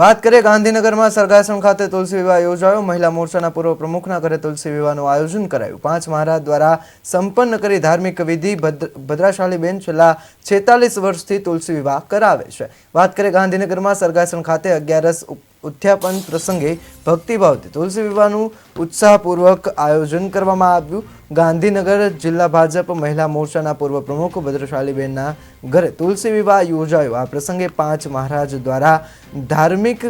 વાત કરીએ ગાંધીનગરમાં સરગાસણ ખાતે તુલસી વિવાહ યોજાયો। મહિલા મોરચાના પૂર્વ પ્રમુખના ઘરે તુલસી વિવાહનું આયોજન કરાયું। 5 મહારાજ દ્વારા સંપન્ન કરી ધાર્મિક વિધિ। ભદ્રાશાલીબેન છેલ્લા 46 વર્ષથી તુલસી વિવાહ કરાવે છે। વાત કરીએ ગાંધીનગરમાં સરગાસણ ખાતે 11 ઉત્થાપન પ્રસંગે ભક્તિભાવથી તુલસી વિવાહનું ઉત્સાહપૂર્વક આયોજન કરવામાં આવ્યું। ગાંધીનગર જિલ્લા ભાજપ મહિલા મોરચાના પૂર્વ પ્રમુખ ભદ્રશાલીબેનના ઘરે તુલસી વિવાહ યોજાયો। આ પ્રસંગે 5 મહારાજ દ્વારા ધાર્મિક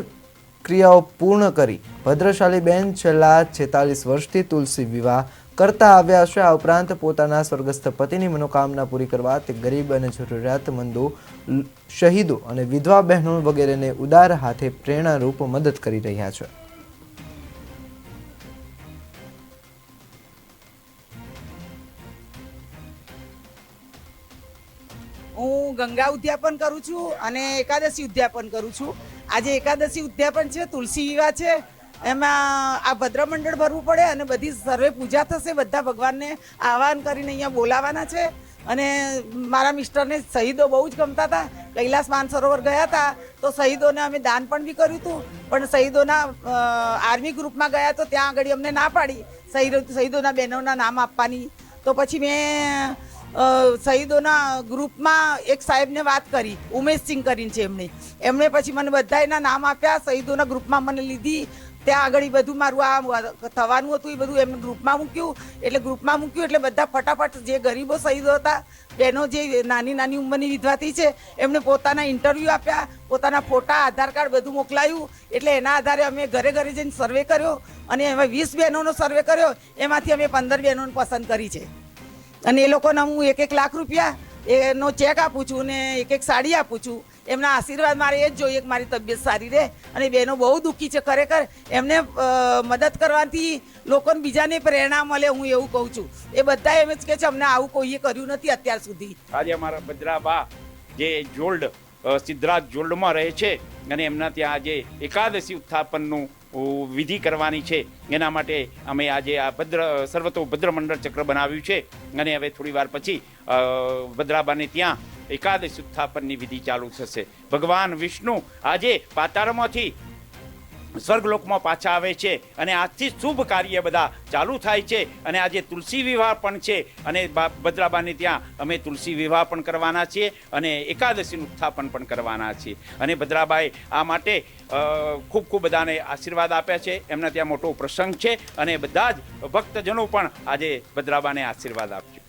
ક્રિયાઓ પૂર્ણ કરી ભદ્રશાલીબેન છેલ્લા 46 વર્ષથી તુલસી વિવાહ કરતા આવ્યા છે। આ ઉપરાંત પોતાના સ્વર્ગસ્થ પતિની મનોકામના પૂરી કરવા તે ગરીબ અને જરૂરિયાતમંદો, શહીદો અને વિધવા બહેનો વગેરેને ઉદાર હાથે પ્રેરણારૂપ મદદ કરી રહ્યા છે। હું ગંગા ઉદ્યાપન કરું છું અને એકાદશી ઉદ્યાપન કરું છું। આજે એકાદશી ઉદ્યાપન છે, તુલસી વિવાહ છે। એમાં આ ભદ્ર મંડળ ભરવું પડે અને બધી સર્વે પૂજા થશે। બધા ભગવાનને આહવાન કરીને અહીંયા બોલાવાના છે। અને મારા મિસ્ટરને શહીદો બહુ જ ગમતા હતા। કૈલાસ માનસરોવર ગયા હતા તો શહીદોને અમે દાન પણ બી કર્યું હતું, પણ શહીદોના આર્મી ગ્રુપમાં ગયા તો ત્યાં આગળ અમને ના પાડી શહીદોના બહેનોના નામ આપવાની। તો પછી મેં શહીદોના ગ્રુપમાં એક સાહેબને વાત કરી, ઉમેશસિંહ કરીને છે એમણે પછી મને બધા એના નામ આપ્યા। શહીદોના ગ્રુપમાં મને લીધી। ત્યાં આગળ બધું મારું આ થવાનું હતું એ બધું એમને ગ્રુપમાં મૂક્યું। એટલે બધા ફટાફટ જે ગરીબો શહીદો હતા, બહેનો જે નાની નાની ઉંમરની વિધવાથી છે, એમને પોતાના ઇન્ટરવ્યૂ આપ્યા, પોતાના ફોટા, આધાર કાર્ડ બધું મોકલાયું। એટલે એના આધારે અમે ઘરે ઘરે જઈને સર્વે કર્યો અને એમાં 20 બહેનોનો સર્વે કર્યો। એમાંથી અમે 15 બહેનોને પસંદ કરી છે અને એ લોકોને હું 1-1 લાખ રૂપિયા એનો ચેક આપું છું ને 1-1 સાડી આપું છું। એમના આશીર્વાદ મારે એ જ જોઈએ કે મારી તબિયત સારી રહે। અને બહેનો બહુ દુઃખી છે ખરેખર, એમને મદદ કરવાથી લોકોને બીજાને પ્રેરણા મળે, હું એવું કહું છું। એ બધા એમ જ કહે છે અમને આવું કોઈએ કર્યું નથી અત્યાર સુધી। આજે અમારા ભદ્રાબા જે જોલ્ડ સિદ્ધરાજ જોલ્ડમાં રહે છે અને એમના ત્યાં આજે એકાદશી ઉત્થાપનનું વિધિ કરવાની છે, એના માટે અમે આજે આ સર્વતો ભદ્ર મંડળ ચક્ર બનાવ્યું છે। અને હવે થોડી વાર પછી ભદ્રાબાને ત્યાં એકાદશી ઉત્થાપનની વિધિ ચાલુ થશે। ભગવાન વિષ્ણુ આજે પાતાળમાંથી સ્વર્ગલોકમાં પાછા આવે છે અને આજથી શુભ કાર્ય બધા ચાલુ થાય છે। અને આજે તુલસી વિવાહ પણ છે અને ભદ્રાબાને ત્યાં અમે તુલસી વિવાહ પણ કરવાના છીએ અને એકાદશીનું ઉત્થાપન પણ કરવાના છીએ। અને ભદ્રાબાએ આ માટે ખૂબ ખૂબ બધાને આશીર્વાદ આપ્યા છે। એમના ત્યાં મોટો પ્રસંગ છે અને બધા જ ભક્તજનો પણ આજે ભદ્રાબાને આશીર્વાદ આપશે।